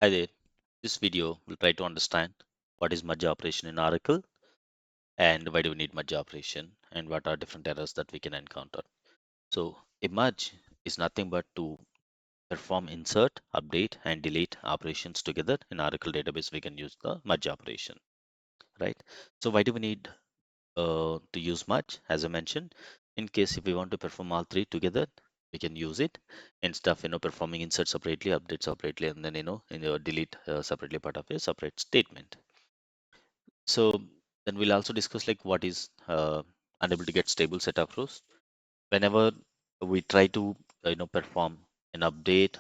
Hi there. This video will try to understand what is merge operation in Oracle and why do we need merge operation and what are different errors that we can encounter. So a merge is nothing but to perform insert, update and delete operations together. In Oracle database we can use the merge operation, right? So why do we need to use merge? As I mentioned, in case if we want to perform all three together, we can use it instead of performing insert separately, update separately, and then delete separately part of a separate statement. So then we'll also discuss like what is unable to get stable set of rows. Whenever we try to perform an update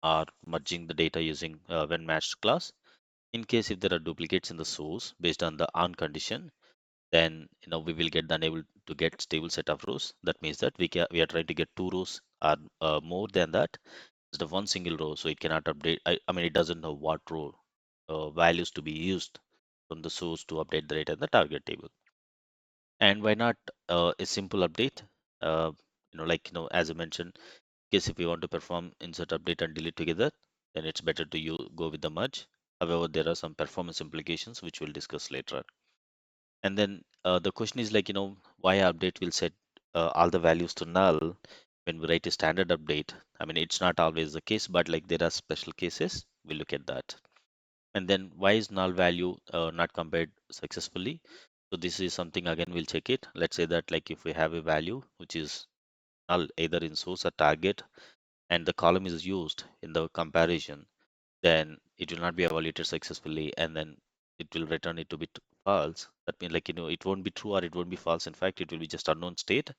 or merging the data using when matched class, in case if there are duplicates in the source based on the on condition, then we will get unable to get stable set of rows. That means that we are trying to get two rows or more than that instead of one single row, so it cannot update. I mean it doesn't know what row values to be used from the source to update the data in the target table. And why not a simple update? uh, as I mentioned, in case if we want to perform insert, update and delete together, then it's better to go with the merge. However, there are some performance implications which we'll discuss later on. And then the question is like, why update will set all the values to null when we write a standard update? I mean, it's not always the case, but like there are special cases. We'll look at that. And then why is null value not compared successfully? So this is something again we'll check it. Let's say that like if we have a value which is null either in source or target and the column is used in the comparison, then it will not be evaluated successfully and then it will return it to be false. That means like it won't be true or it won't be false. In fact, it will be just unknown state.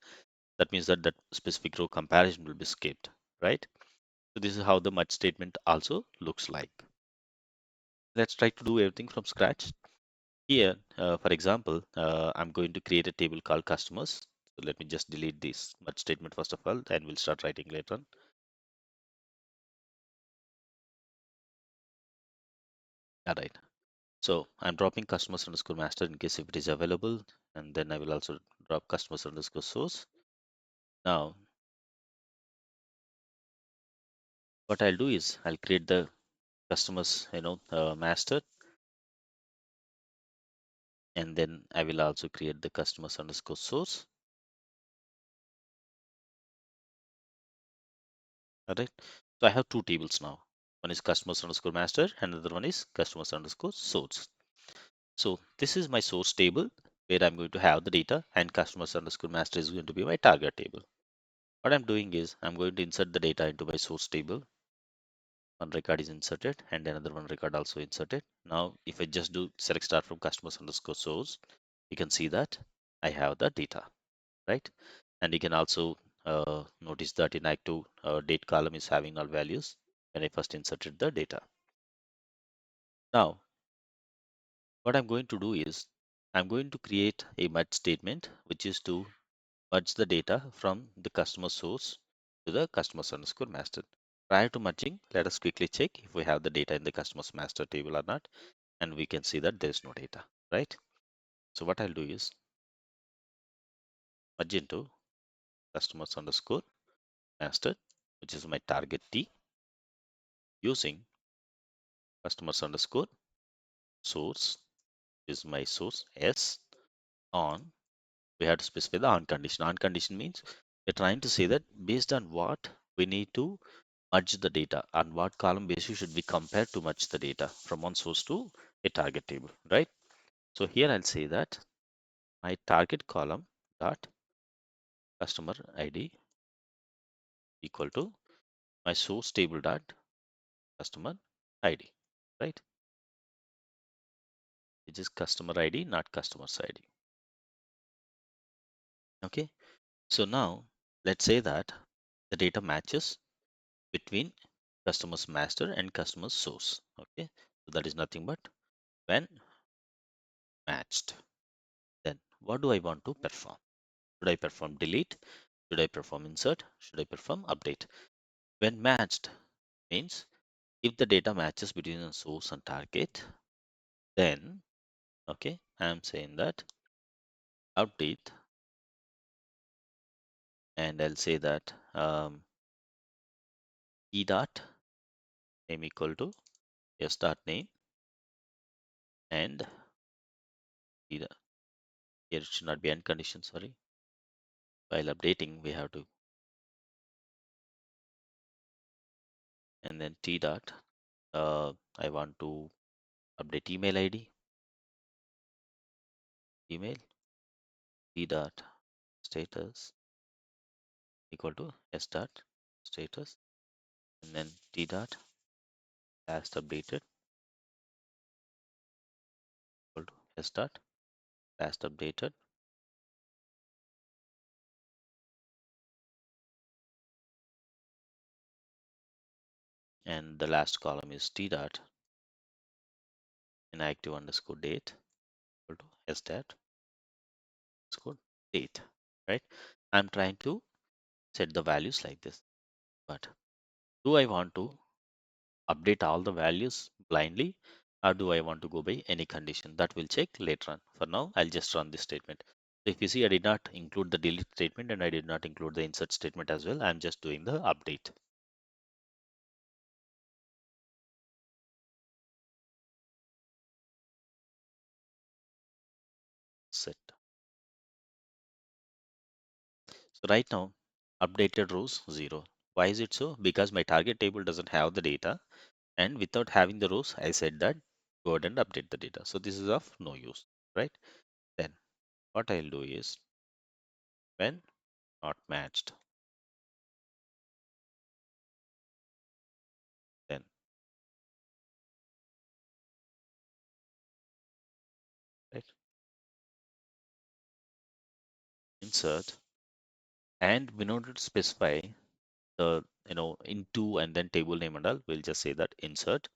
That means that that specific row comparison will be skipped, right? So this is how the merge statement also looks like. Let's try to do everything from scratch. Here, for example, I'm going to create a table called customers. So let me just delete this merge statement first of all, and we'll start writing later on. All right. So I'm dropping customers underscore master in case if it is available, and then I will also drop customers underscore source. Now, what I'll do is I'll create the customers, master, and then I will also create the customers underscore source. All right. So I have two tables now. One is customers underscore master, and another one is customers underscore source. So this is my source table where I'm going to have the data, and customers underscore master is going to be my target table. What I'm doing is I'm going to insert the data into my source table. One record is inserted and another one record also inserted. Now, if I just do select star from customers underscore source, you can see that I have the data, right? And you can also notice that in active date column is having all values when I first inserted the data. Now, what I'm going to do is I'm going to create a merge statement, which is to merge the data from the customer source to the customers underscore master. Prior to merging, let us quickly check if we have the data in the customers master table or not, and we can see that there is no data, right? So what I'll do is merge into customers underscore master, which is my target T, using customers underscore source is my source S on. We have to specify the on condition. On condition means we're trying to say that based on what we need to merge the data, on what column basis should we compare to merge the data from one source to a target table, right? So here I'll say that my target column dot customer ID equal to my source table dot customer ID, right? Which is customer ID, not customer's ID. Okay. So now let's say that the data matches between customer's master and customer's source. Okay. So that is nothing but when matched. Then what do I want to perform? Should I perform delete? Should I perform insert? Should I perform update? When matched means if the data matches between the source and target, then okay, I'm saying that update, and I'll say that e dot name equal to a start name, and here it should not be end condition, sorry. While updating, we have to, and then T dot. I want to update email ID, email, T dot status equal to S dot status, and then T dot last updated equal to S dot last updated, and the last column is T dot inactive underscore date equal to S dot underscore date, right? I'm trying to set the values like this, but do I want to update all the values blindly, or do I want to go by any condition? That will check later on. For now, I'll just run this statement. So if you see, I did not include the delete statement and I did not include the insert statement as well. I'm just doing the update. Set. So right now, updated rows 0. Why is it so? Because my target table doesn't have the data, and without having the rows, I said that go ahead and update the data. So this is of no use, right? Then what I'll do is when not matched, then right, insert, and we need to specify the into and then table name and all. We'll just say that insert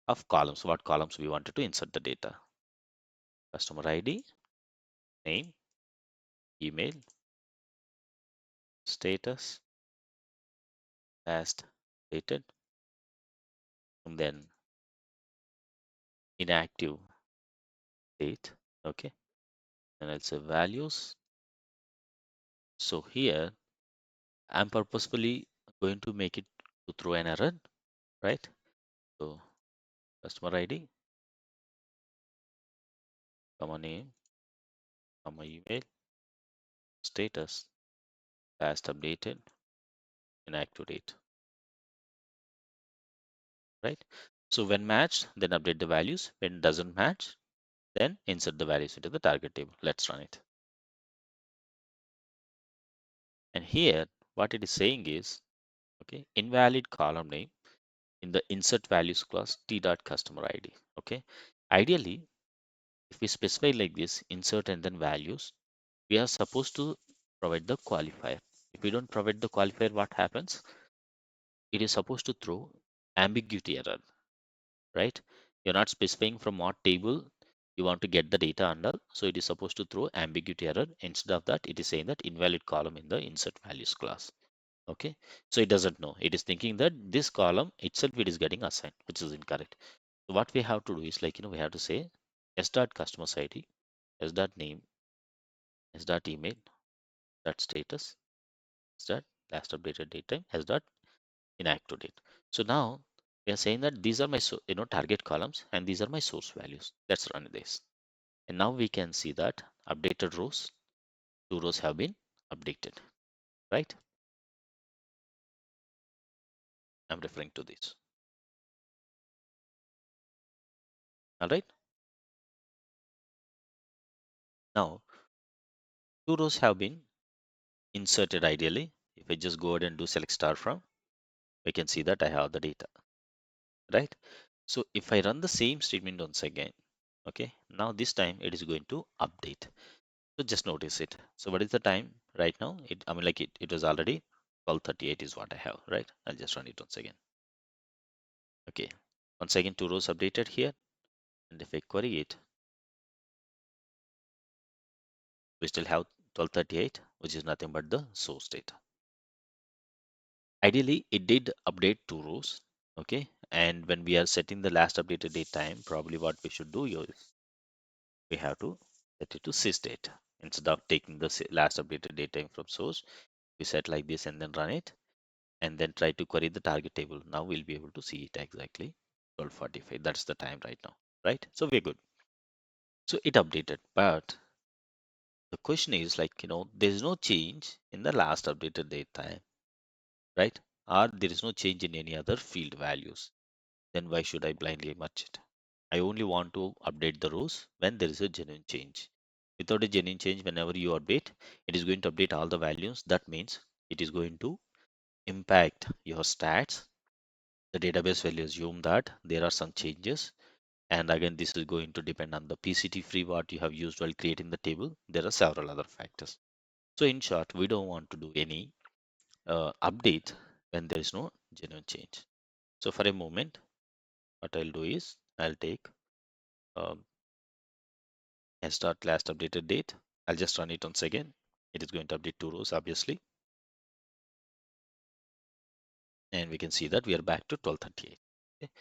of columns. What columns we wanted to insert the data? Customer ID, name, email, status, last dated, and then inactive date. Okay, and I'll say values. So here I'm purposefully going to make it to throw an error, right? So customer ID, comma name, comma email, status, last updated, inactive date, right? So when matched, then update the values. When doesn't match, then insert the values into the target table. Let's run it. And here, what it is saying is, okay, invalid column name in the insert values class t dot customer ID. Okay, ideally, if we specify like this, insert and then values, we are supposed to provide the qualifier. If we don't provide the qualifier, what happens? It is supposed to throw ambiguity error, right? You're not specifying from what table you want to get the data under. So it is supposed to throw ambiguity error. Instead of that, it is saying that invalid column in the insert values class. Okay. So it doesn't know. It is thinking that this column itself it is getting assigned, which is incorrect. So what we have to do is like, we have to say s dot customer ID, s dot name, s dot email, dot status, s dot last updated date time, s dot inactive date. So now we are saying that these are my target columns and these are my source values. Let's run this. And now we can see that updated rows, 2 rows have been updated, right? I'm referring to this. All right. Now 2 rows have been inserted ideally. If I just go ahead and do select star from, we can see that I have the data, right? So if I run the same statement once again, okay, now this time it is going to update. So just notice it. So what is the time right now? It was already 12:38 is what I have, right? I'll just run it once again. Okay. Once again, 2 rows updated here. And if I query it, we still have 12:38, which is nothing but the source data. Ideally, it did update 2 rows. Okay. And when we are setting the last updated date time, probably what we should do is we have to set it to sysdate. Instead of taking the last updated date time from source, we set like this and then run it and then try to query the target table. Now we'll be able to see it exactly. 12:45. That's the time right now, right? So we're good. So it updated, but the question is like, there is no change in the last updated date time, right? Or there is no change in any other field values. Then why should I blindly merge it? I only want to update the rows when there is a genuine change. Without a genuine change, whenever you update, it is going to update all the values. That means it is going to impact your stats. The database will assume that there are some changes. And again, this is going to depend on the PCT free what you have used while creating the table. There are several other factors. So in short, we don't want to do any update when there is no genuine change. So for a moment, what I'll do is I'll take um, and start last updated date. I'll just run it once again. It is going to update two rows, obviously. And we can see that we are back to 12:38. Okay.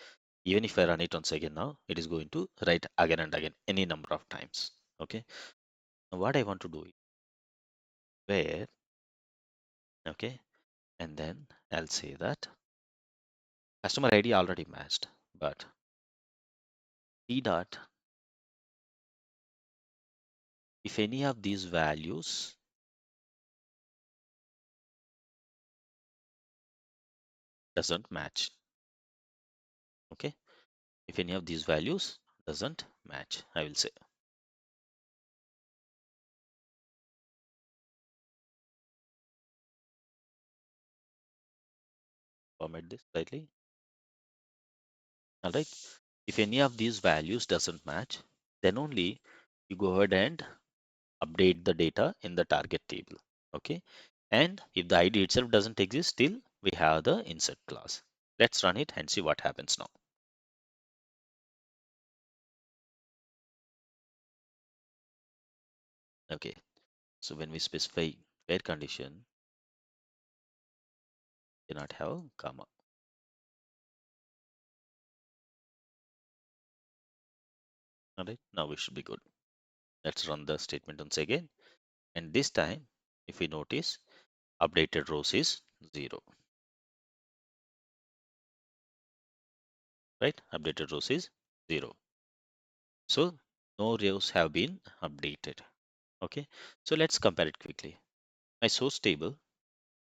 Even if I run it once again now, it is going to write again and again any number of times. Okay. Now what I want to do is where, okay, and then I'll say that customer ID already matched, but T dot, if any of these values doesn't match, okay, if any of these values doesn't match, I will say. Format this slightly. All right. If any of these values doesn't match, then only you go ahead and update the data in the target table. Okay. And if the ID itself doesn't exist, still we have the insert clause. Let's run it and see what happens now. Okay. So when we specify where condition, cannot have comma. All right. Now we should be good. Let's run the statement once again. And this time, if we notice, updated rows is 0. Right? Updated rows is 0. So no rows have been updated. Okay. So let's compare it quickly. My source table,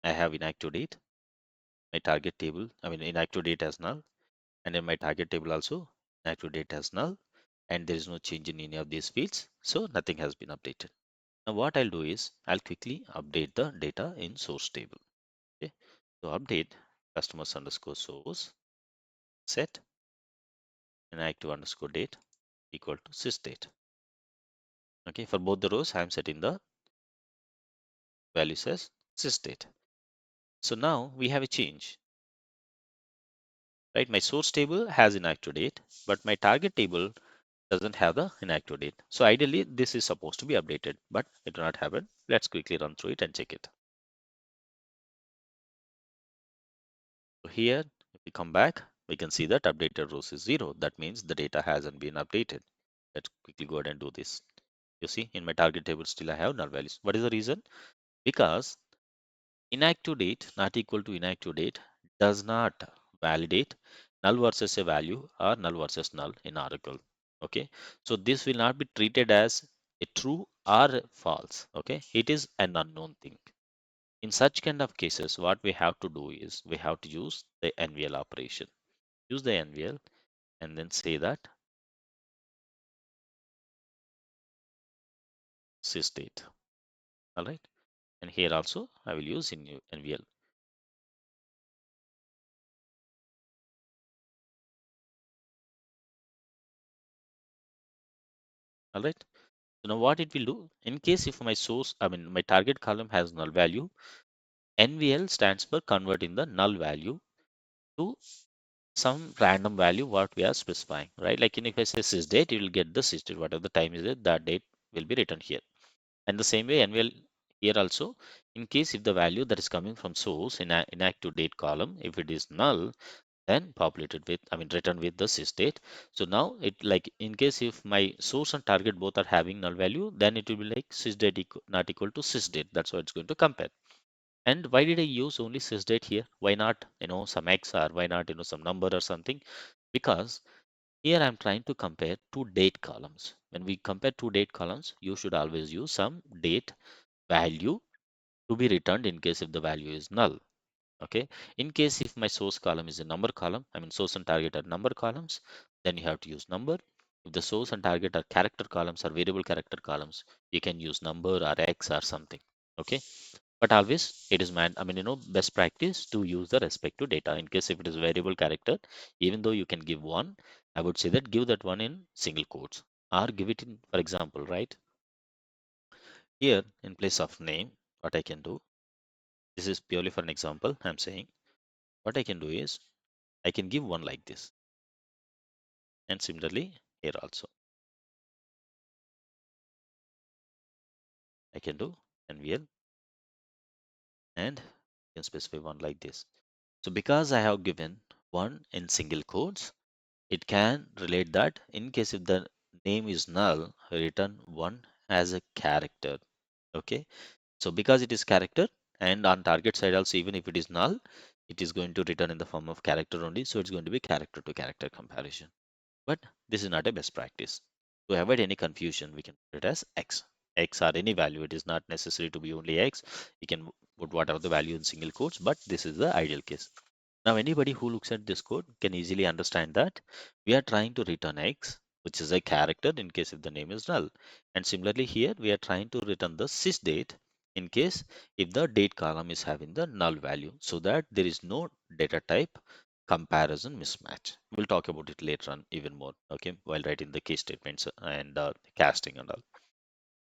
I have inactive date. My target table, I mean inactive date as null. And in my target table also, inactive date as null. And there is no change in any of these fields. So nothing has been updated. Now what I'll do is I'll quickly update the data in source table. Okay. So update customers underscore source set inactive underscore date equal to sysdate. Okay. For both the rows, I'm setting the values as sysdate. So now we have a change, right? My source table has inactive date, but my target table doesn't have the inactive date. So ideally, this is supposed to be updated, but it did not happen. Let's quickly run through it and check it. So here, if we come back, we can see that updated rows is 0. That means the data hasn't been updated. Let's quickly go ahead and do this. You see, in my target table, still I have null values. What is the reason? Because inactive date not equal to inactive date does not validate null versus a value or null versus null in Oracle. Okay, so this will not be treated as a true or false. Okay, it is an unknown thing. In such kind of cases, what we have to do is we have to use the NVL operation. Use the NVL and then say that sysdate. All right, and here also I will use in NVL. All right. So now what it will do, in case if my source, I mean my target column has null value, NVL stands for converting the null value to some random value what we are specifying, right? Like if I say sysdate, you will get the sysdate, whatever the time is it, that date will be written here. And the same way NVL here also, in case if the value that is coming from source in inactive date column, if it is null, then populated with, I mean written with the sysdate. So now it like in case if my source and target both are having null value, then it will be like sysdate not equal to sysdate. That's what it's going to compare. And why did I use only sysdate here? Why not some X, or why not some number or something? because here I'm trying to compare two date columns. When we compare two date columns, you should always use some date value to be returned in case if the value is null. Okay. In case if my source column is a number column, I mean source and target are number columns, then you have to use number. If the source and target are character columns or variable character columns, you can use number or X or something. Okay. But always it is best practice to use the respective data. In case if it is variable character, even though you can give one, I would say that give that one in single quotes or give it in, for example, right here in place of name, what I can do, this is purely for an example. I'm saying what I can do is I can give one like this, and similarly here also I can do NVL and can specify one like this. So because I have given one in single quotes, it can relate that in case if the name is null, return one as a character. Okay. So because it is character and on target side also, even if it is null, it is going to return in the form of character only. So it's going to be character to character comparison. But this is not a best practice. To avoid any confusion, we can put it as X. X or any value. It is not necessary to be only X. You can put whatever the value in single quotes, but this is the ideal case. Now, anybody who looks at this code can easily understand that we are trying to return X, which is a character in case if the name is null. And similarly here, we are trying to return the sys date in case if the date column is having the null value, so that there is no data type comparison mismatch. We'll talk about it later on even more, okay, while writing the case statements and casting and all.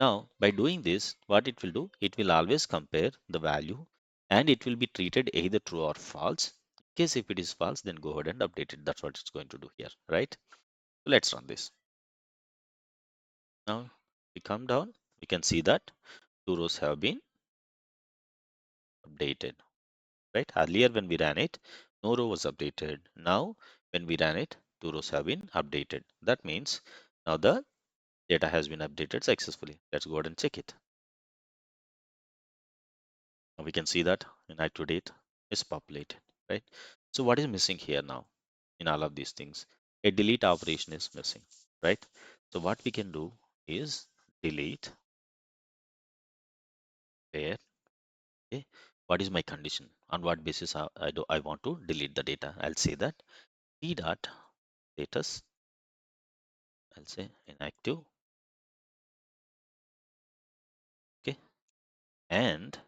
Now, by doing this, what it will do, it will always compare the value and it will be treated either true or false. In case if it is false, then go ahead and update it. That's what it's going to do here, right? So let's run this. Now, we come down, we can see that two rows have been updated, right? Earlier when we ran it, no row was updated. Now, when we ran it, two rows have been updated. That means now the data has been updated successfully. Let's go ahead and check it. Now we can see that in active date is populated, right? So what is missing here now in all of these things? A delete operation is missing, right? So what we can do is delete where, okay, what is my condition? On what basis I want to delete the data? I'll say that t dot status, I'll say inactive, okay, and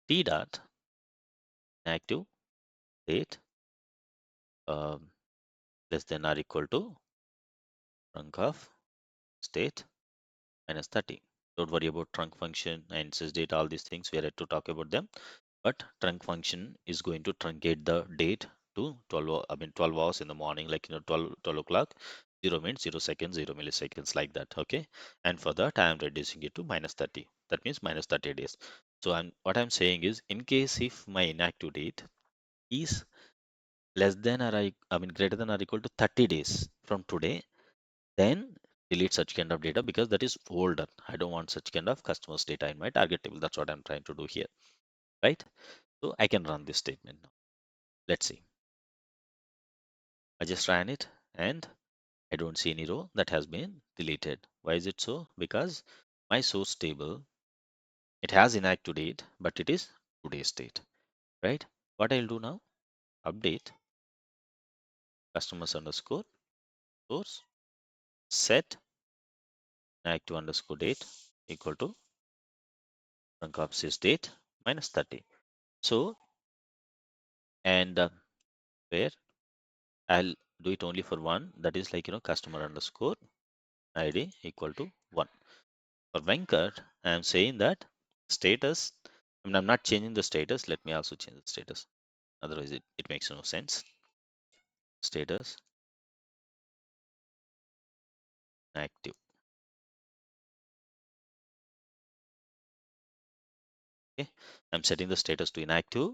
t dot inactive date um, less than or equal to trunk of state minus 30. Don't worry about trunk function and sysdate, all these things. We are yet to talk about them. But trunk function is going to truncate the date to 12, 12 hours in the morning, like, 12 o'clock, 0 minutes, 0 seconds, 0 milliseconds, like that. Okay. And for that, I am reducing it to minus 30. That means minus 30 days. So what I'm saying is, in case if my inactive date is less than or greater than or equal to 30 days from today, then delete such kind of data because that is older. I don't want such kind of customers data in my target table. That's what I'm trying to do here, right? So I can run this statement now. Let's see. I just ran it and I don't see any row that has been deleted. Why is it so? Because my source table, it has inactive date, but it is today's date, right? What I'll do now, update customers underscore source set inactive underscore date equal to trunk of sys date minus 30. So, and where I'll do it only for one, that is like, customer underscore ID equal to 1. For Venkat, I am saying that status, I'm not changing the status. Let me also change the status. Otherwise, it makes no sense. Status active. Okay. I'm setting the status to inactive,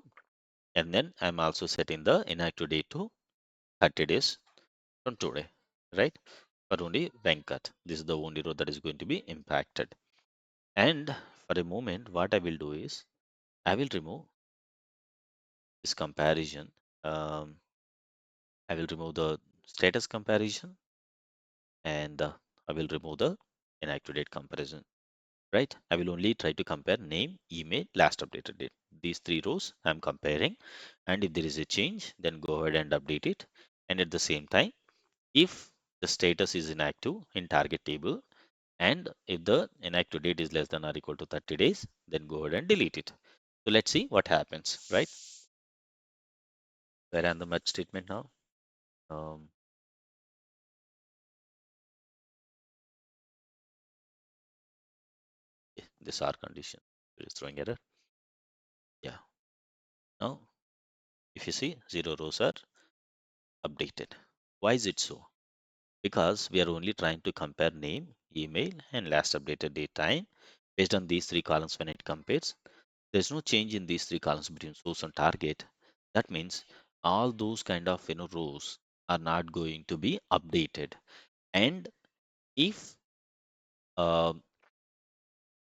and then I'm also setting the inactive date to 30 days from today, right? For only Venkat. This is the only row that is going to be impacted. And for a moment, what I will do is I will remove this comparison. Um, I will remove the status comparison, and I will remove the inactive date comparison, right? I will only try to compare name, email, last updated date. These three rows I'm comparing, and if there is a change, then go ahead and update it. And at the same time, if the status is inactive in target table, and if the inactive date is less than or equal to 30 days, then go ahead and delete it. So let's see what happens, right? Where am the merge statement now? Um, this R condition is throwing error. Yeah. Now, if you see, 0 rows are updated. Why is it so? Because we are only trying to compare name, email, and last updated date time. Based on these three columns, when it compares, there's no change in these three columns between source and target. That means all those kind of rows are not going to be updated. And if uh,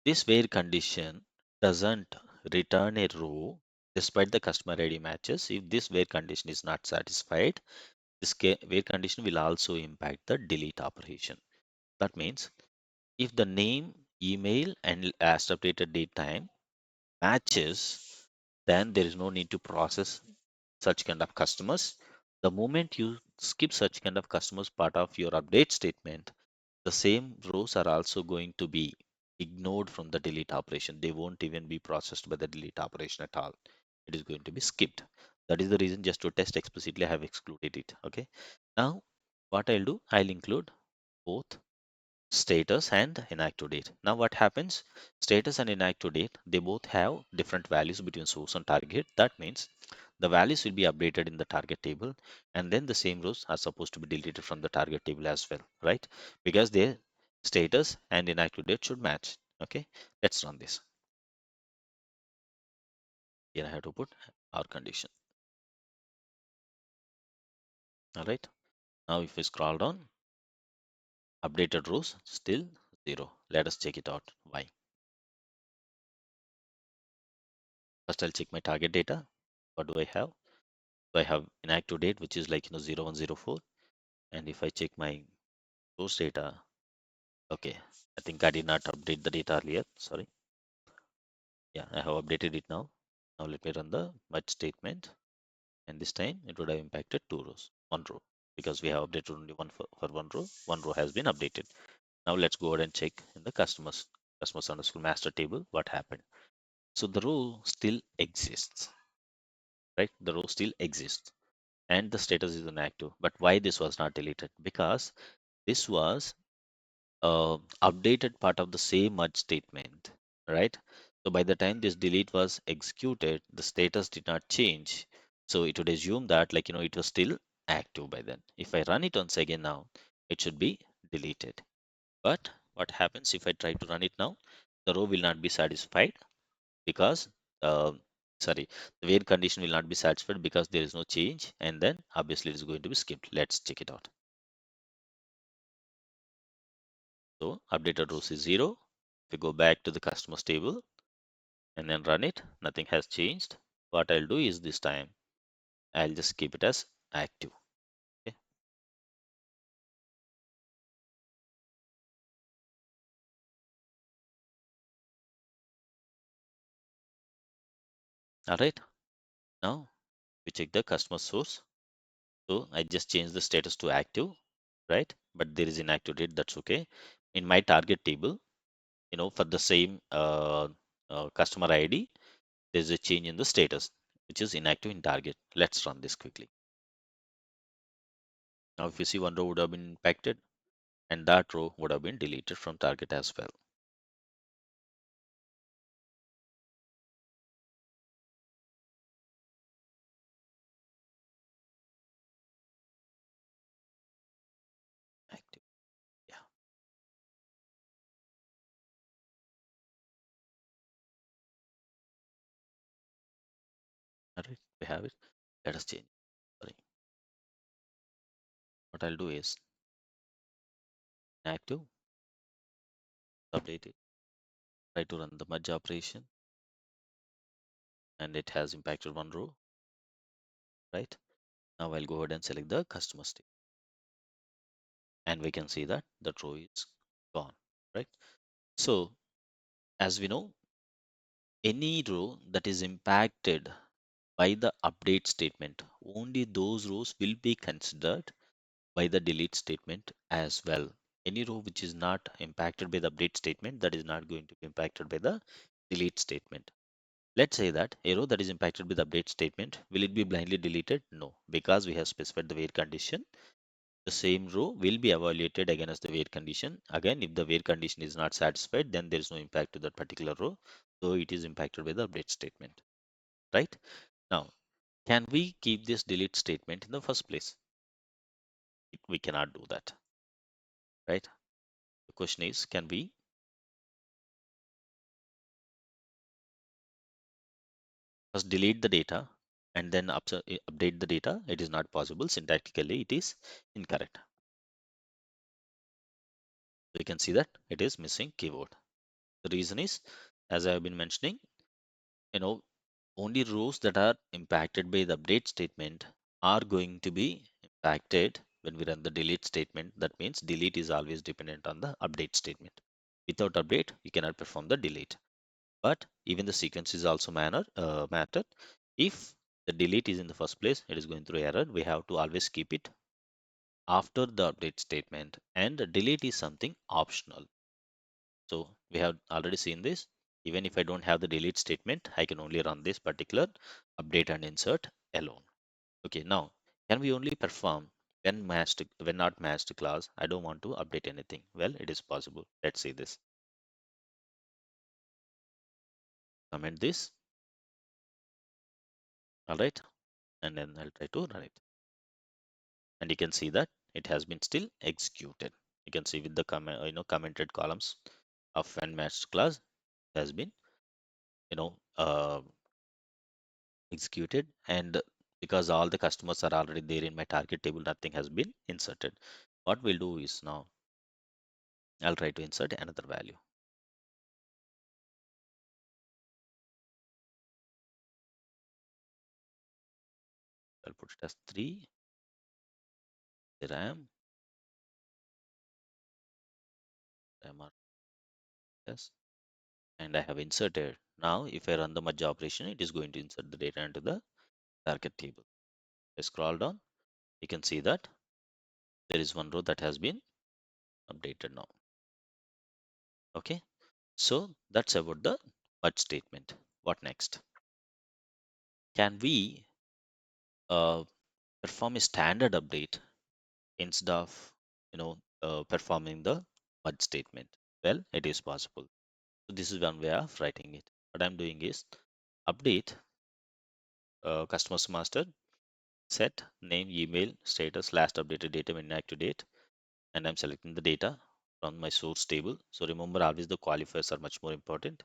this where condition doesn't return a row despite the customer ID matches, if this where condition is not satisfied, this where condition will also impact the delete operation. That means if the name, email, and last updated date time matches, then there is no need to process such kind of customers. The moment you skip such kind of customers part of your update statement, the same rows are also going to be ignored from the delete operation. They won't even be processed by the delete operation at all. It is going to be skipped. That is the reason, just to test explicitly I have excluded it. Okay. Now what I'll do, I'll include both status and inactive date. Now what happens? Status and inactive date, they both have different values between source and target. That means the values will be updated in the target table, and then the same rows are supposed to be deleted from the target table as well, right? Because their status and inactive date should match. Okay, let's run this. Here I have to put our condition. All right. Now if we scroll down, updated rows still 0. Let us check it out. Why? First I'll check my target data. What do I have? So I have inactive date, which is like 0104. And if I check my source data, okay, I think I did not update the data earlier. Sorry. Yeah, I have updated it now. Now let me run the merge statement. And this time it would have impacted two rows, one row, because we have updated only one for one row. One row has been updated. Now let's go ahead and check in the customers underscore master table what happened. So the row still exists, right? The row still exists and the status is inactive. But why this was not deleted? Because this was updated part of the same merge statement, right? So by the time this delete was executed, the status did not change. So it would assume that it was still active by then. If I run it once again now, it should be deleted. But what happens if I try to run it now? The row will not be satisfied because, uh, sorry, the where condition will not be satisfied because there is no change, and then obviously it is going to be skipped. Let's check it out. So updated rows is 0. If we go back to the customers table and then run it, nothing has changed. What I'll do is this time I'll just keep it as active. Okay. All right. Now we check the customer source. So I just changed the status to active, right? But there is inactive date. That's okay. In my target table, for the same customer ID, there's a change in the status, which is inactive in target. Let's run this quickly. Now, if you see, one row would have been impacted and that row would have been deleted from target as well. Active. Yeah. All right. We have it. Let us change. Sorry. What I'll do is active, update it, try to run the merge operation, and it has impacted one row, right? Now I'll go ahead and select the customer state. and we can see that the row is gone, right? So as we know, any row that is impacted by the update statement, only those rows will be considered by the delete statement as well. Any row which is not impacted by the update statement, that is not going to be impacted by the delete statement. Let's say that a row that is impacted by the update statement, will it be blindly deleted? No, because we have specified the where condition. The same row will be evaluated against the where condition. Again, if the where condition is not satisfied, then there is no impact to that particular row. So it is impacted by the update statement, right? Now, can we keep this delete statement in the first place? We cannot do that, right? The question is, can we first delete the data and then update the data? It is not possible. Syntactically, it is incorrect. So you can see that it is missing keyword. The reason is, as I have been mentioning, you know, only rows that are impacted by the update statement are going to be impacted when we run the delete statement. That means delete is always dependent on the update statement. Without update, you cannot perform the delete. But even the sequence is also matter. If the delete is in the first place, it is going through error. We have to always keep it after the update statement, and the delete is something optional. So we have already seen this. Even if I don't have the delete statement, I can only run this particular update and insert alone. Okay, now can we only perform when not matched class? I don't want to update anything. Well, it is possible. Let's see this. Comment this. All right, and then I'll try to run it. And you can see that it has been still executed. You can see with the commented columns of when matched class has been you know uh, executed, and because all the customers are already there in my target table, nothing has been inserted. What we'll do is now I'll try to insert another value. I'll put it as 3. There I am. Yes, and I have inserted. Now if I run the merge operation, it is going to insert the data into the target table. I scroll down, you can see that there is one row that has been updated now. Okay, so that's about the merge statement. What next? Can we uh, perform a standard update instead of performing the merge statement? Well, it is possible. So this is one way of writing it. What I'm doing is update customers master, set name, email, status, last updated data when inactive date, and I'm selecting the data from my source table. So remember, always the qualifiers are much more important.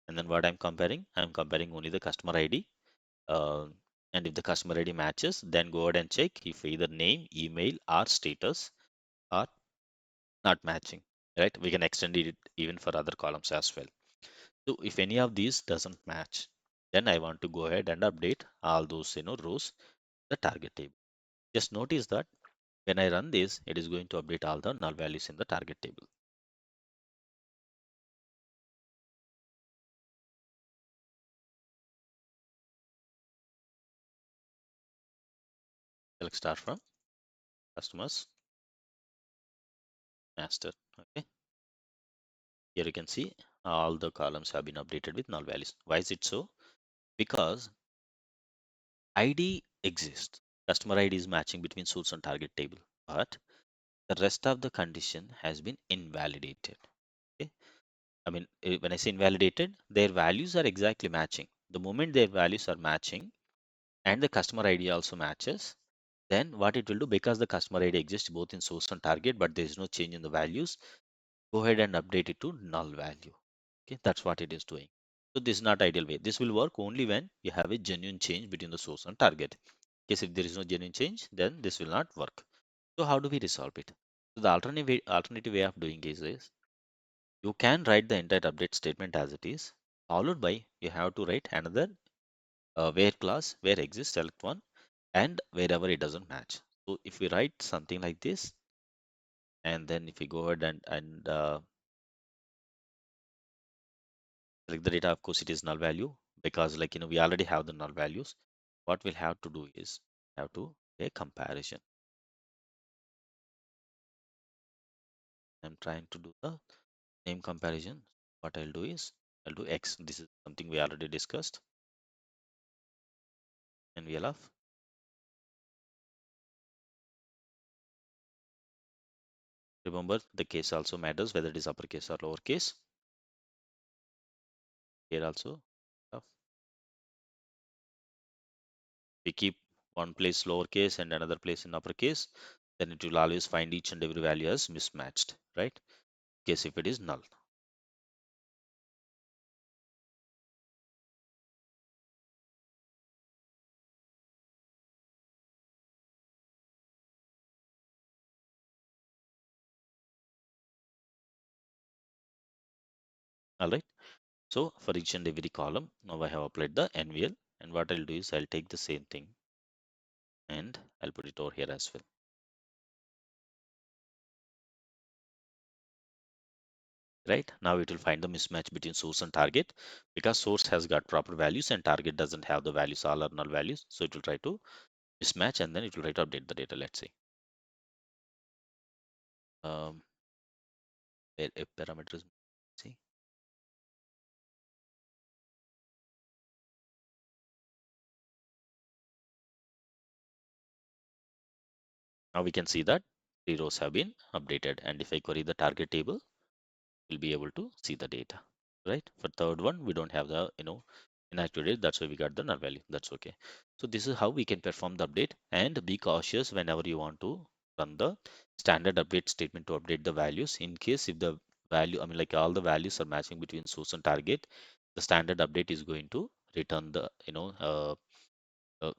And then what I'm comparing only the customer ID. Uh, and if the customer ID matches, then go ahead and check if either name, email, or status are not matching, right? We can extend it even for other columns as well. So if any of these doesn't match, then I want to go ahead and update all those rows, the target table. Just notice that when I run this, it is going to update all the null values in the target table. Select star from customers master. Okay, here you can see all the columns have been updated with null values. Why is it so? Because ID exists. Customer ID is matching between source and target table, but the rest of the condition has been invalidated. Okay, I mean, when I say invalidated, their values are exactly matching. The moment their values are matching and the customer ID also matches, then what it will do, because the customer ID exists both in source and target, but there is no change in the values, go ahead and update it to null value. Okay, that's what it is doing. So this is not ideal way. This will work only when you have a genuine change between the source and target. In case if there is no genuine change, then this will not work. So how do we resolve it? So the alternative way of doing is you can write the entire update statement as it is, followed by you have to write another where clause, where exists, select one, and wherever it doesn't match. So if we write something like this, And then if we go ahead and select the data, of course, it is null value because like, we already have the null values. What we'll have to do is have to a comparison. I'm trying to do the name comparison. What I'll do is I'll do X. This is something we already discussed. And we'll have, remember the case also matters whether it is uppercase or lowercase. Here also, we keep one place lowercase and another place in uppercase, then it will always find each and every value as mismatched, right? In case if it is null. All right. So for each and every column, now I have applied the NVL, and what I'll do is I'll take the same thing and I'll put it over here as well. Right now it will find the mismatch between source and target because source has got proper values and target doesn't have the values, all are null values. So it will try to mismatch and then it will try to update the data. Let's say where a parameter is, see, now we can see that 3 rows have been updated, and if I query the target table, we'll be able to see the data. Right, for third one we don't have the inaccurate, that's why we got the null value. That's okay. So this is how we can perform the update, and be cautious whenever you want to run the standard update statement to update the values. In case if the value, I mean like all the values are matching between source and target, the standard update is going to return the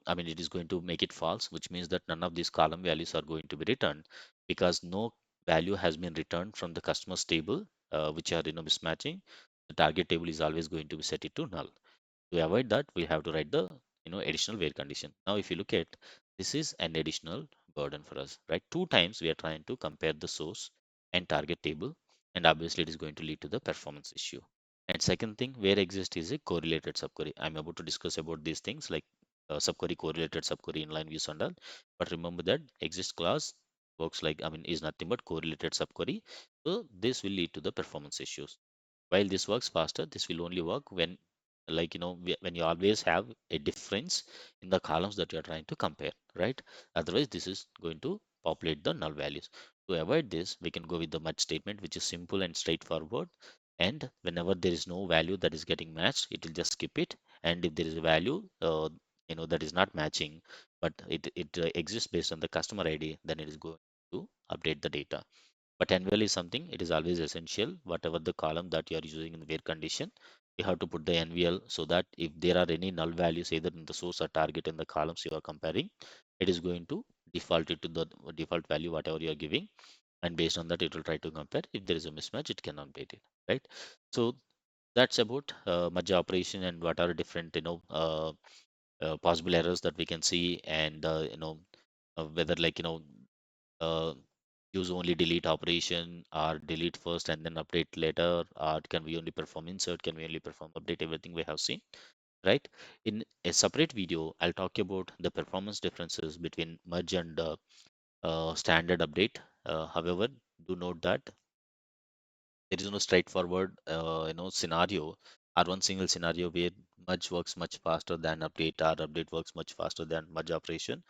I mean, it is going to make it false, which means that none of these column values are going to be returned because no value has been returned from the customers table, which are mismatching. The target table is always going to be set it to null. To avoid that, we have to write the additional where condition. Now, if you look at this is an additional burden for us, right? Two times we are trying to compare the source and target table, and obviously it is going to lead to the performance issue. And second thing, where exist is a correlated subquery. I'm about to discuss about these things like subquery, correlated subquery, inline views and all. But remember that exist clause works like, I mean, is nothing but correlated subquery. So this will lead to the performance issues. While this works faster, this will only work when like when you always have a difference in the columns that you are trying to compare, right? Otherwise, this is going to populate the null values. To avoid this, we can go with the merge statement, which is simple and straightforward. And whenever there is no value that is getting matched, it will just skip it. And if there is a value that is not matching, but it exists based on the customer ID, then it is going to update the data. But NVL is something, it is always essential. Whatever the column that you are using in the where condition, you have to put the NVL so that if there are any null values either in the source or target in the columns you are comparing, it is going to default it to the default value whatever you are giving, and based on that it will try to compare. If there is a mismatch, it can update it, right? So that's about merge operation and what are different possible errors that we can see, and whether like uh, use only delete operation or delete first and then update later, or can we only perform insert, can we only perform update, everything we have seen, right? In a separate video I'll talk about the performance differences between merge and standard update. However, do note that there is no straightforward scenario or one single scenario where merge works much faster than update or update works much faster than merge operation.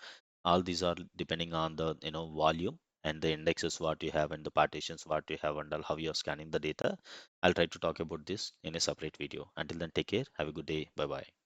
All these are depending on the volume and the indexes what you have and the partitions what you have and all, how you are scanning the data. I'll try to talk about this in a separate video. Until then, take care, have a good day, bye bye.